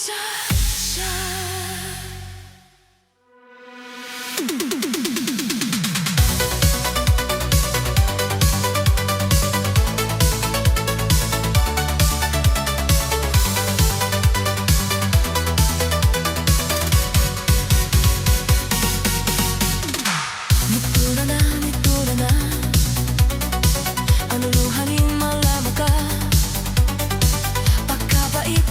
siya. Nagtula na ang luluhanin malaman ka. Pagkabait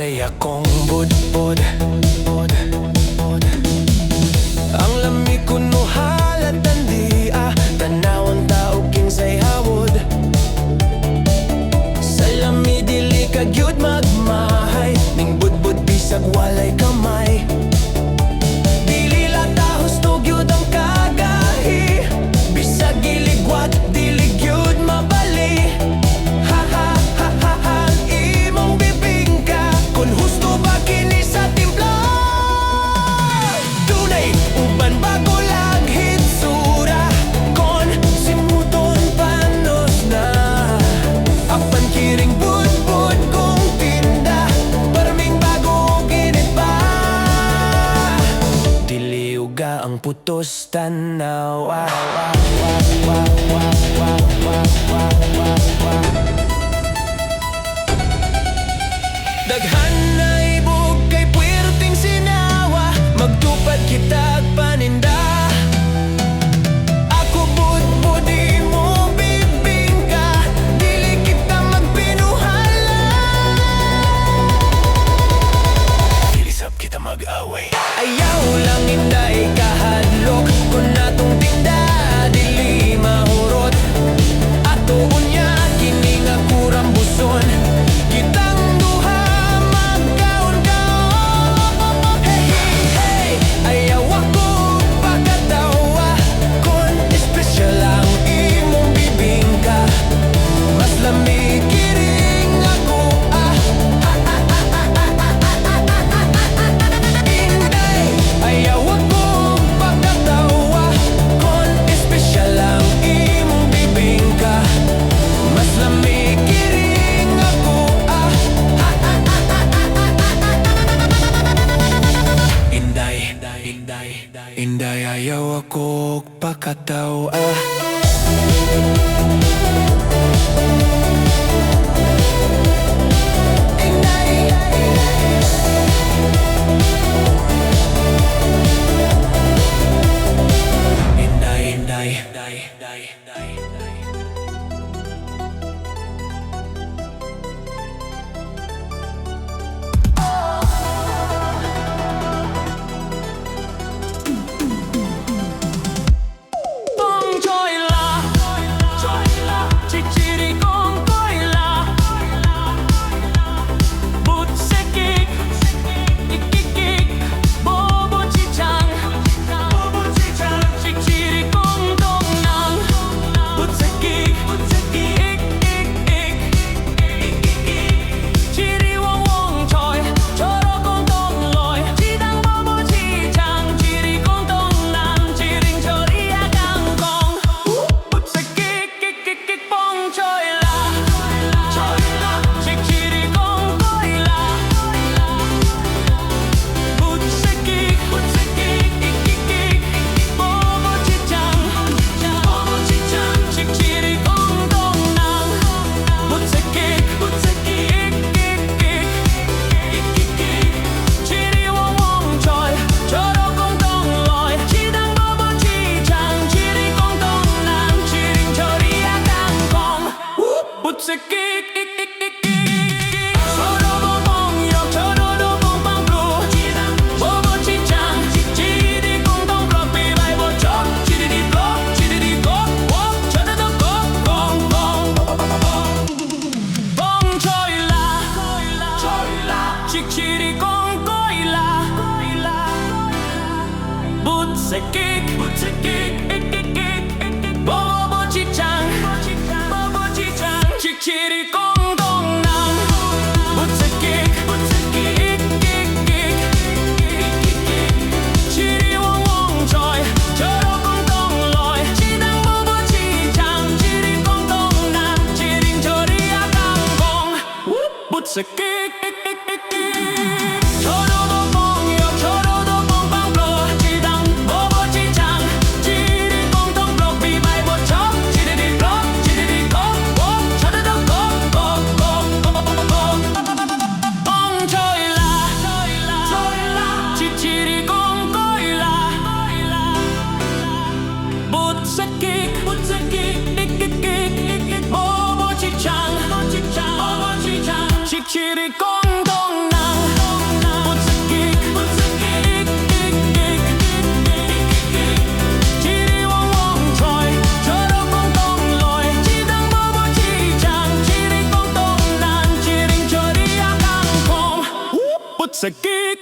Say akong budbud ang lami kuno halat tandia tanawang tao kinsay hawod sa lami dili kagyud magmahay ning budbud bisag walay kamay dili latahos tugyud ang kagahi bisag giligwat dili gyud mabali ha ha ha ha ha imong bibingka kun husto ba kini sa timpla dunay uban bago lang hitsura kon simuton panos na apan kiring budbud kong tinda parming bago ginit pa dili uga ang putos tanaw daghan na ibog kay puwerteng sinawa magtupad kitag paninda ako budbud mo bibingka dili kita magpinuhala ilisap kita mag-away ayaw lang inday kahadlok kung natong tinda dili mahurot ato unya kini nga kurang buson kitang duha magkaon-kaon hey hey ayaw ako pagkatawa kon espesyal ang imong bibingka mas lamig kiring ako inday ayaw ako pagkatawa kon espesyal ang imong bibingka mas lamig kiring ako inday ayaw ako pagkatawa pagsakit.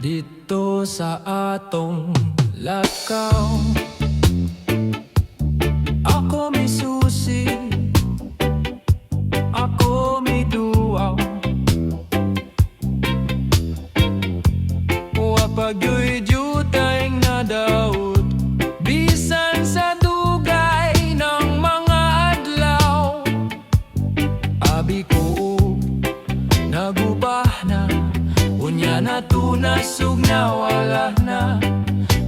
Dito sa atong lakaw, ako may susi, ako may duwaw. Wapagyo'y jutay nga daot, bisan sa dugay ng mga adlaw. Abi ko nagubah na, unya na tunasog na wala na.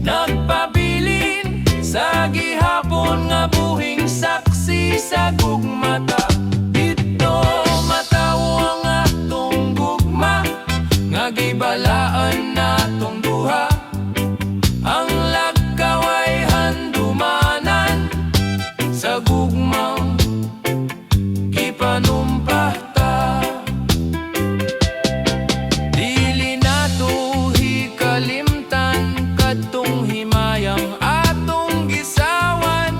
Nagpabilin sa gihapon nga buhing saksi sa gugmata. Dito matawo ang atong gugma, nga gibalaan natong duha. Ang lagkaw ay handumanan sa gugmang gipanumpah. Katong himayang atong gisawan,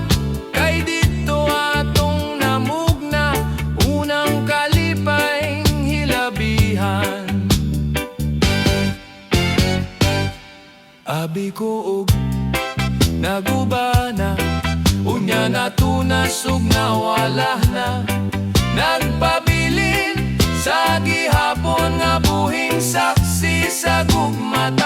kay dito atong namugna, unang kalipay hilabihan. Abi ko og nagubana, unya natunasog na wala na. Nagpabilin sa gihapon nga buhing saksi sa gugmata.